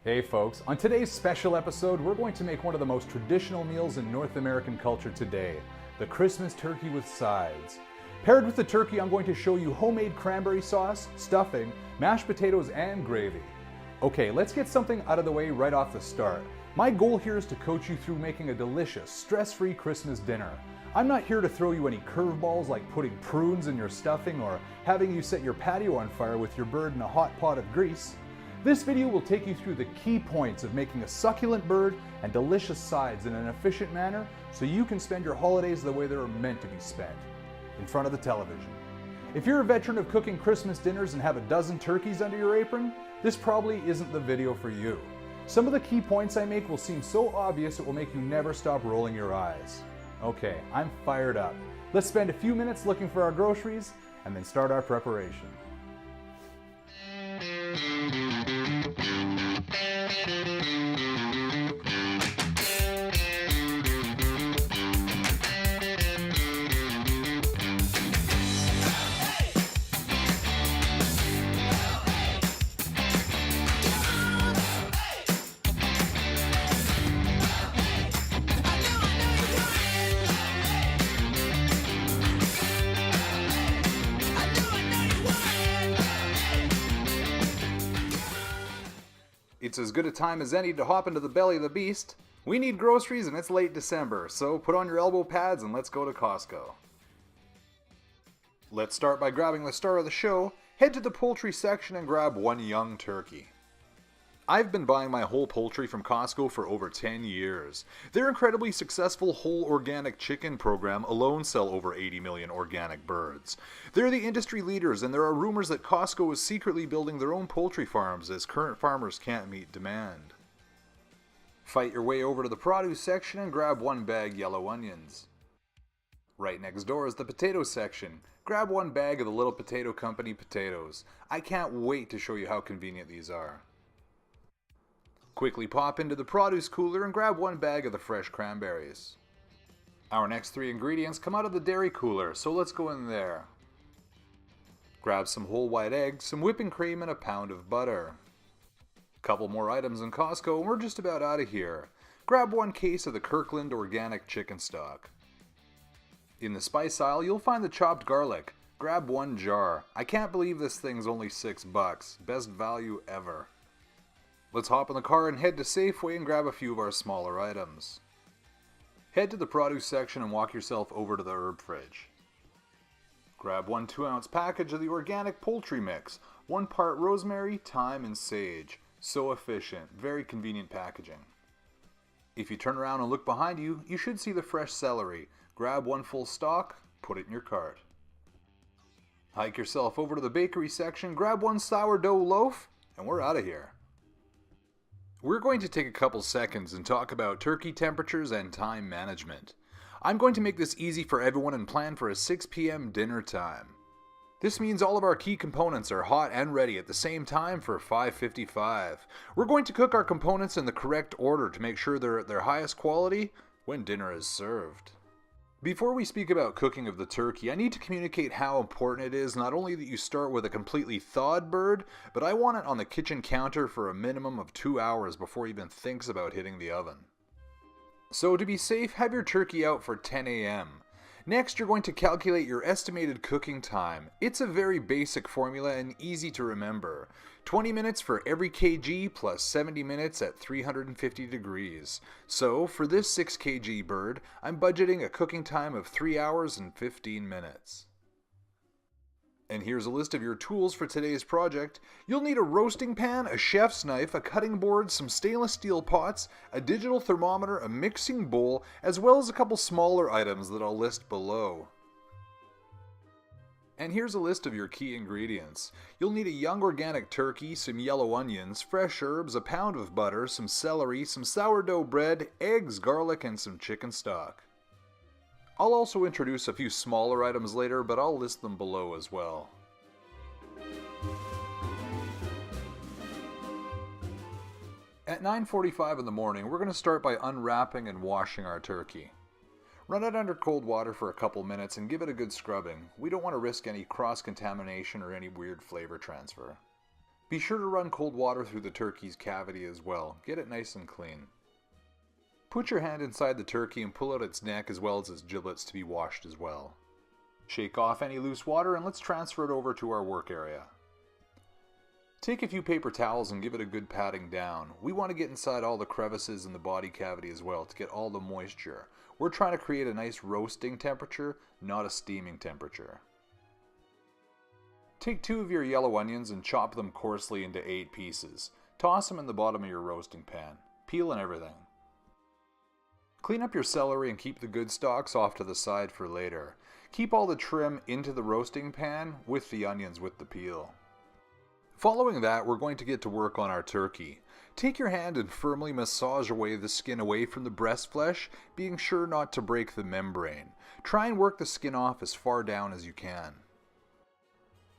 Hey folks, on today's special episode, we're going to make one of the most traditional meals in North American culture today, the Christmas turkey with sides. Paired with the turkey, I'm going to show you homemade cranberry sauce, stuffing, mashed potatoes, and gravy. Okay, let's get something out of the way right off the start. My goal here is to coach you through making a delicious, stress-free Christmas dinner. I'm not here to throw you any curveballs like putting prunes in your stuffing or having you set your patio on fire with your bird in a hot pot of grease. This video will take you through the key points of making a succulent bird and delicious sides in an efficient manner so you can spend your holidays the way they're meant to be spent, in front of the television. If you're a veteran of cooking Christmas dinners and have a dozen turkeys under your apron, this probably isn't the video for you. Some of the key points I make will seem so obvious it will make you never stop rolling your eyes. Okay, I'm fired up. Let's spend a few minutes looking for our groceries and then start our preparation. It's as good a time as any to hop into the belly of the beast. We need groceries and it's late December, so put on your elbow pads and let's go to Costco. Let's start by grabbing the star of the show. Head to the poultry section and grab one young turkey. I've been buying my whole poultry from Costco for over 10 years. Their incredibly successful whole organic chicken program alone sell over 80 million organic birds. They're the industry leaders, and there are rumors that Costco is secretly building their own poultry farms as current farmers can't meet demand. Fight your way over to the produce section and grab one bag yellow onions. Right next door is the potato section. Grab one bag of the Little Potato Company potatoes. I can't wait to show you how convenient these are. Quickly pop into the produce cooler and grab one bag of the fresh cranberries. Our next three ingredients come out of the dairy cooler, so let's go in there. Grab some whole white eggs, some whipping cream, and a pound of butter. Couple more items in Costco and we're just about out of here. Grab one case of the Kirkland organic chicken stock. In the spice aisle, you'll find the chopped garlic. Grab one jar. I can't believe this thing's only $6. Best value ever. Let's hop in the car and head to Safeway and grab a few of our smaller items. Head to the produce section and walk yourself over to the herb fridge. Grab one 2-ounce package of the organic poultry mix, 1 part rosemary, thyme, and sage. So efficient, very convenient packaging. If you turn around and look behind you, you should see the fresh celery. Grab one full stalk, put it in your cart. Hike yourself over to the bakery section, grab one sourdough loaf, and we're out of here. We're going to take a couple seconds and talk about turkey temperatures and time management. I'm going to make this easy for everyone and plan for a 6 p.m. dinner time. This means all of our key components are hot and ready at the same time for 5:55. We're going to cook our components in the correct order to make sure they're at their highest quality when dinner is served. Before we speak about cooking of the turkey, I need to communicate how important it is not only that you start with a completely thawed bird, but I want it on the kitchen counter for a minimum of 2 hours before it even thinks about hitting the oven. So to be safe, have your turkey out for 10 a.m. Next, you're going to calculate your estimated cooking time. It's a very basic formula and easy to remember. 20 minutes for every kg plus 70 minutes at 350 degrees. So, for this 6 kg bird, I'm budgeting a cooking time of 3 hours and 15 minutes. And here's a list of your tools for today's project. You'll need a roasting pan, a chef's knife, a cutting board, some stainless steel pots, a digital thermometer, a mixing bowl, as well as a couple smaller items that I'll list below. And here's a list of your key ingredients. You'll need a young organic turkey, some yellow onions, fresh herbs, a pound of butter, some celery, some sourdough bread, eggs, garlic, and some chicken stock. I'll also introduce a few smaller items later, but I'll list them below as well. At 9:45 in the morning, we're going to start by unwrapping and washing our turkey. Run it under cold water for a couple minutes and give it a good scrubbing. We don't want to risk any cross-contamination or any weird flavor transfer. Be sure to run cold water through the turkey's cavity as well. Get it nice and clean. Put your hand inside the turkey and pull out its neck as well as its giblets to be washed as well. Shake off any loose water and let's transfer it over to our work area. Take a few paper towels and give it a good patting down. We want to get inside all the crevices in the body cavity as well to get all the moisture. We're trying to create a nice roasting temperature, not a steaming temperature. Take 2 of your yellow onions and chop them coarsely into 8 pieces. Toss them in the bottom of your roasting pan. Peel and everything. Clean up your celery and keep the good stalks off to the side for later. Keep all the trim into the roasting pan with the onions with the peel. Following that, we're going to get to work on our turkey. Take your hand and firmly massage away the skin away from the breast flesh, being sure not to break the membrane. Try and work the skin off as far down as you can.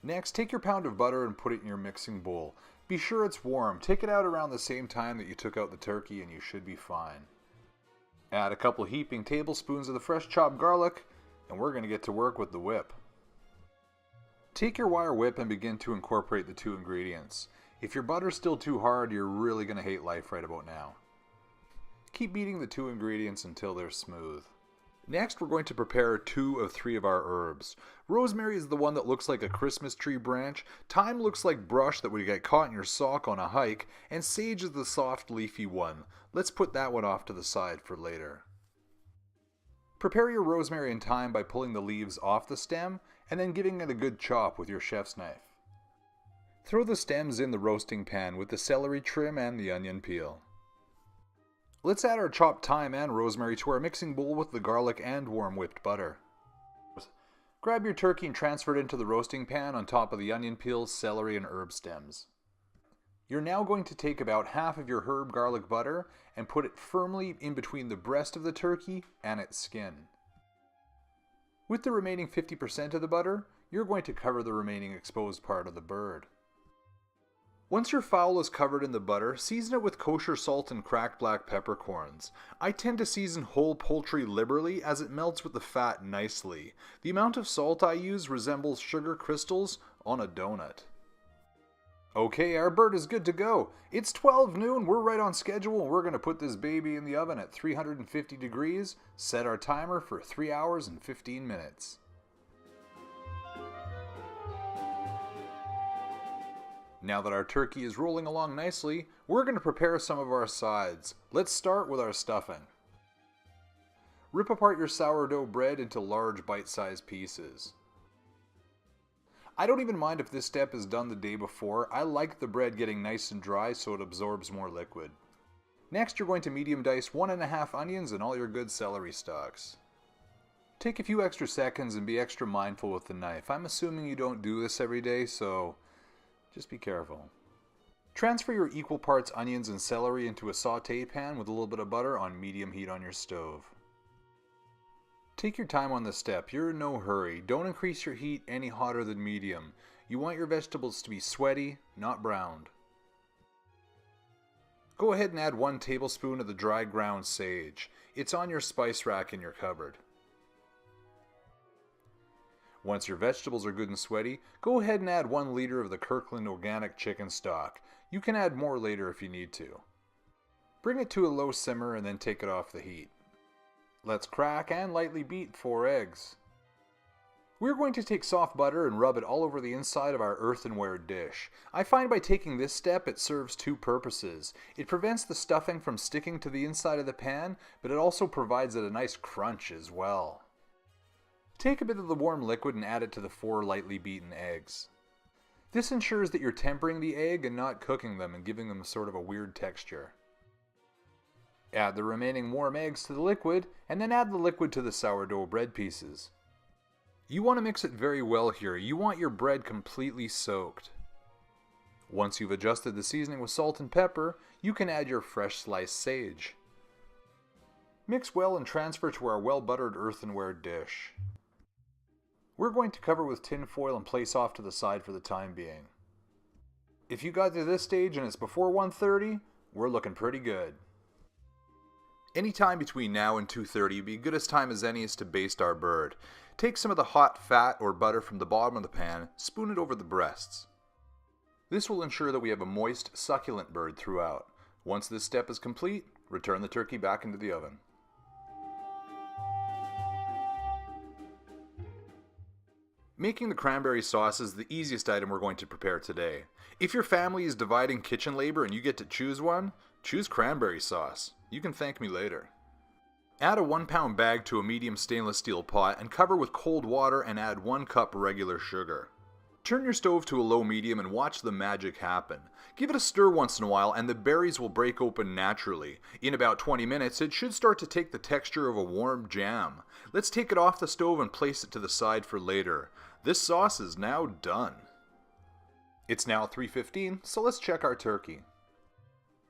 Next, take your pound of butter and put it in your mixing bowl. Be sure it's warm. Take it out around the same time that you took out the turkey and you should be fine. Add a couple heaping tablespoons of the fresh chopped garlic, and we're going to get to work with the whip. Take your wire whip and begin to incorporate the 2 ingredients. If your butter's still too hard, you're really going to hate life right about now. Keep beating the 2 ingredients until they're smooth. Next, we're going to prepare 2 of 3 of our herbs. Rosemary is the one that looks like a Christmas tree branch, thyme looks like brush that would get caught in your sock on a hike, and sage is the soft leafy one. Let's put that one off to the side for later. Prepare your rosemary and thyme by pulling the leaves off the stem and then giving it a good chop with your chef's knife. Throw the stems in the roasting pan with the celery trim and the onion peel. Let's add our chopped thyme and rosemary to our mixing bowl with the garlic and warm whipped butter. Grab your turkey and transfer it into the roasting pan on top of the onion peels, celery, and herb stems. You're now going to take about half of your herb garlic butter and put it firmly in between the breast of the turkey and its skin. With the remaining 50% of the butter, you're going to cover the remaining exposed part of the bird. Once your fowl is covered in the butter, season it with kosher salt and cracked black peppercorns. I tend to season whole poultry liberally as it melts with the fat nicely. The amount of salt I use resembles sugar crystals on a donut. Okay, our bird is good to go. It's 12 noon, we're right on schedule, and we're going to put this baby in the oven at 350 degrees, set our timer for 3 hours and 15 minutes. Now that our turkey is rolling along nicely, we're going to prepare some of our sides. Let's start with our stuffing. Rip apart your sourdough bread into large bite-sized pieces. I don't even mind if this step is done the day before. I like the bread getting nice and dry so it absorbs more liquid. Next, you're going to medium dice 1½ onions and all your good celery stalks. Take a few extra seconds and be extra mindful with the knife. I'm assuming you don't do this every day, so just be careful. Transfer your equal parts onions and celery into a saute pan with a little bit of butter on medium heat on your stove. Take your time on this step. You're in no hurry. Don't increase your heat any hotter than medium. You want your vegetables to be sweaty, not browned. Go ahead and add 1 tablespoon of the dry ground sage. It's on your spice rack in your cupboard. Once your vegetables are good and sweaty, go ahead and add 1 liter of the Kirkland organic chicken stock. You can add more later if you need to. Bring it to a low simmer and then take it off the heat. Let's crack and lightly beat 4 eggs. We're going to take soft butter and rub it all over the inside of our earthenware dish. I find by taking this step it serves 2 purposes. It prevents the stuffing from sticking to the inside of the pan, but it also provides it a nice crunch as well. Take a bit of the warm liquid and add it to the 4 lightly beaten eggs. This ensures that you're tempering the egg and not cooking them and giving them sort of a weird texture. Add the remaining warm eggs to the liquid, and then add the liquid to the sourdough bread pieces. You want to mix it very well here. You want your bread completely soaked. Once you've adjusted the seasoning with salt and pepper, you can add your fresh sliced sage. Mix well and transfer to our well-buttered earthenware dish. We're going to cover with tin foil and place off to the side for the time being. If you got to this stage and it's before 1:30, we're looking pretty good. Any time between now and 2:30 would be good as time as any is to baste our bird. Take some of the hot fat or butter from the bottom of the pan, spoon it over the breasts. This will ensure that we have a moist, succulent bird throughout. Once this step is complete, return the turkey back into the oven. Making the cranberry sauce is the easiest item we're going to prepare today. If your family is dividing kitchen labor and you get to choose one, choose cranberry sauce. You can thank me later. Add a 1-pound bag to a medium stainless steel pot and cover with cold water and add 1 cup regular sugar. Turn your stove to a low-medium and watch the magic happen. Give it a stir once in a while and the berries will break open naturally. In about 20 minutes, it should start to take the texture of a warm jam. Let's take it off the stove and place it to the side for later. This sauce is now done. It's now 3:15, so let's check our turkey.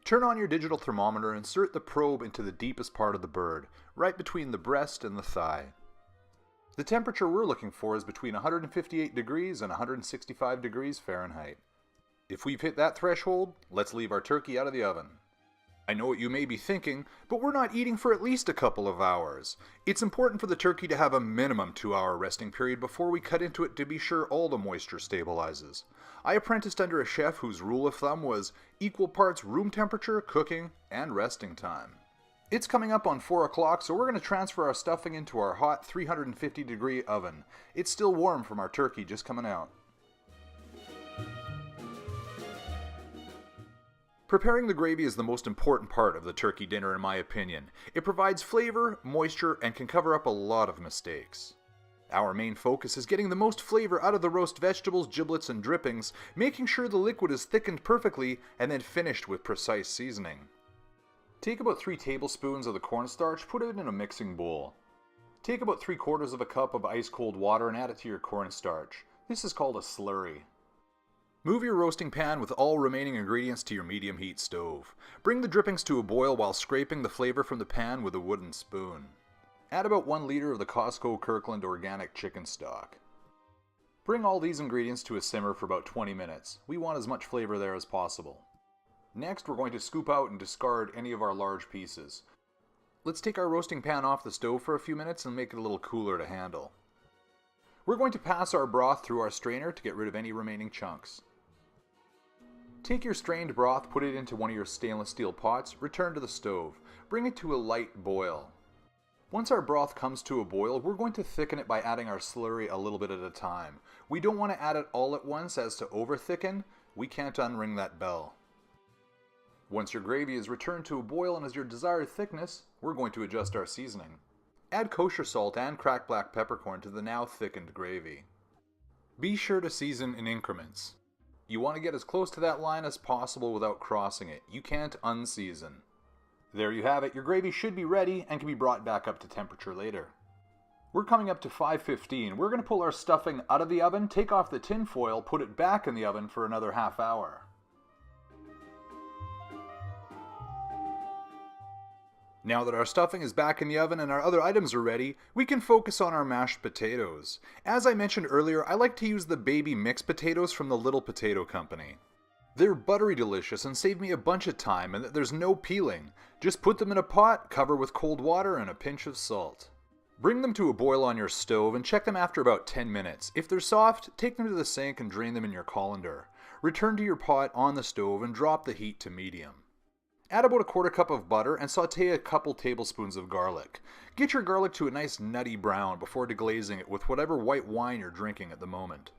Turn on your digital thermometer and insert the probe into the deepest part of the bird, right between the breast and the thigh. The temperature we're looking for is between 158 degrees and 165 degrees Fahrenheit. If we've hit that threshold, let's leave our turkey out of the oven. I know what you may be thinking, but we're not eating for at least a couple of hours. It's important for the turkey to have a minimum 2-hour resting period before we cut into it to be sure all the moisture stabilizes. I apprenticed under a chef whose rule of thumb was equal parts room temperature, cooking, and resting time. It's coming up on 4 o'clock, so we're going to transfer our stuffing into our hot 350 degree oven. It's still warm from our turkey just coming out. Preparing the gravy is the most important part of the turkey dinner in my opinion. It provides flavor, moisture, and can cover up a lot of mistakes. Our main focus is getting the most flavor out of the roast vegetables, giblets, and drippings, making sure the liquid is thickened perfectly and then finished with precise seasoning. Take about 3 tablespoons of the cornstarch, put it in a mixing bowl. Take about 3/4 of a cup of ice cold water and add it to your cornstarch. This is called a slurry. Move your roasting pan with all remaining ingredients to your medium heat stove. Bring the drippings to a boil while scraping the flavor from the pan with a wooden spoon. Add about 1 liter of the Costco Kirkland organic chicken stock. Bring all these ingredients to a simmer for about 20 minutes. We want as much flavor there as possible. Next, we're going to scoop out and discard any of our large pieces. Let's take our roasting pan off the stove for a few minutes and make it a little cooler to handle. We're going to pass our broth through our strainer to get rid of any remaining chunks. Take your strained broth, put it into one of your stainless steel pots, return to the stove. Bring it to a light boil. Once our broth comes to a boil, we're going to thicken it by adding our slurry a little bit at a time. We don't want to add it all at once as to over-thicken. We can't unring that bell. Once your gravy is returned to a boil and is your desired thickness, we're going to adjust our seasoning. Add kosher salt and cracked black peppercorn to the now thickened gravy. Be sure to season in increments. You want to get as close to that line as possible without crossing it. You can't unseason. There you have it. Your gravy should be ready and can be brought back up to temperature later. We're coming up to 5:15. We're going to pull our stuffing out of the oven, take off the tin foil, put it back in the oven for another half hour. Now that our stuffing is back in the oven and our other items are ready, we can focus on our mashed potatoes. As I mentioned earlier, I like to use the baby mixed potatoes from the Little Potato Company. They're buttery delicious and save me a bunch of time, and there's no peeling. Just put them in a pot, cover with cold water and a pinch of salt. Bring them to a boil on your stove and check them after about 10 minutes. If they're soft, take them to the sink and drain them in your colander. Return to your pot on the stove and drop the heat to medium. Add about a 1/4 cup of butter and saute a couple tablespoons of garlic. Get your garlic to a nice nutty brown before deglazing it with whatever white wine you're drinking at the moment.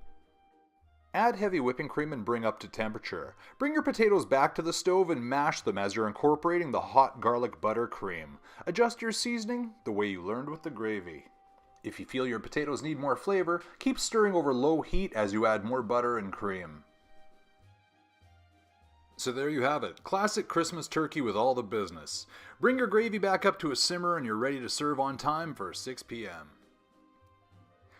Add heavy whipping cream and bring up to temperature. Bring your potatoes back to the stove and mash them as you're incorporating the hot garlic butter cream. Adjust your seasoning the way you learned with the gravy. If you feel your potatoes need more flavor, keep stirring over low heat as you add more butter and cream. So there you have it, classic Christmas turkey with all the business. Bring your gravy back up to a simmer and you're ready to serve on time for 6 p.m.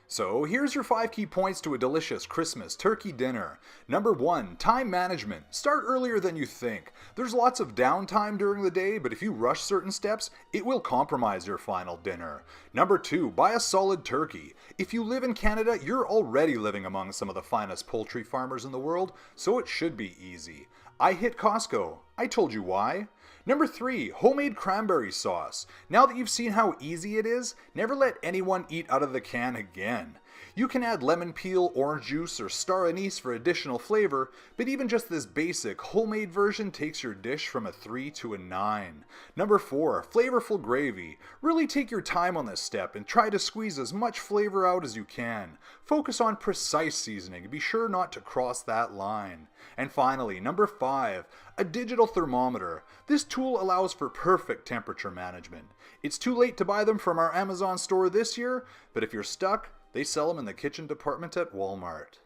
So here's your 5 key points to a delicious Christmas turkey dinner. Number 1, time management. Start earlier than you think. There's lots of downtime during the day, but if you rush certain steps, it will compromise your final dinner. Number 2, buy a solid turkey. If you live in Canada, you're already living among some of the finest poultry farmers in the world, so it should be easy. I hit Costco. I told you why. Number 3, homemade cranberry sauce. Now that you've seen how easy it is, never let anyone eat out of the can again. You can add lemon peel, orange juice, or star anise for additional flavor, but even just this basic, homemade version takes your dish from a 3 to a 9. Number 4, flavorful gravy. Really take your time on this step and try to squeeze as much flavor out as you can. Focus on precise seasoning and be sure not to cross that line. And finally, number 5, a digital thermometer. This tool allows for perfect temperature management. It's too late to buy them from our Amazon store this year, but if you're stuck, they sell them in the kitchen department at Walmart.